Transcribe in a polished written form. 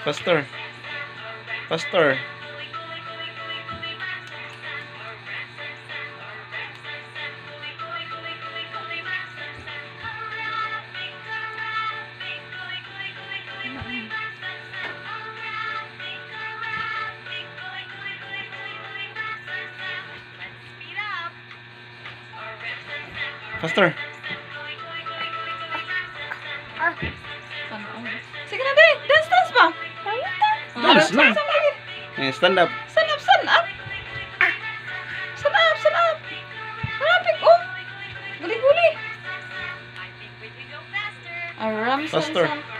Faster. Faster. Faster. Sige na, Day. Dance, dance ba? Dance na. Stand up. Stand up, stand up. Stand up, stand up. Rapid, oh. Guli-guli. Aram, Faster. san, san.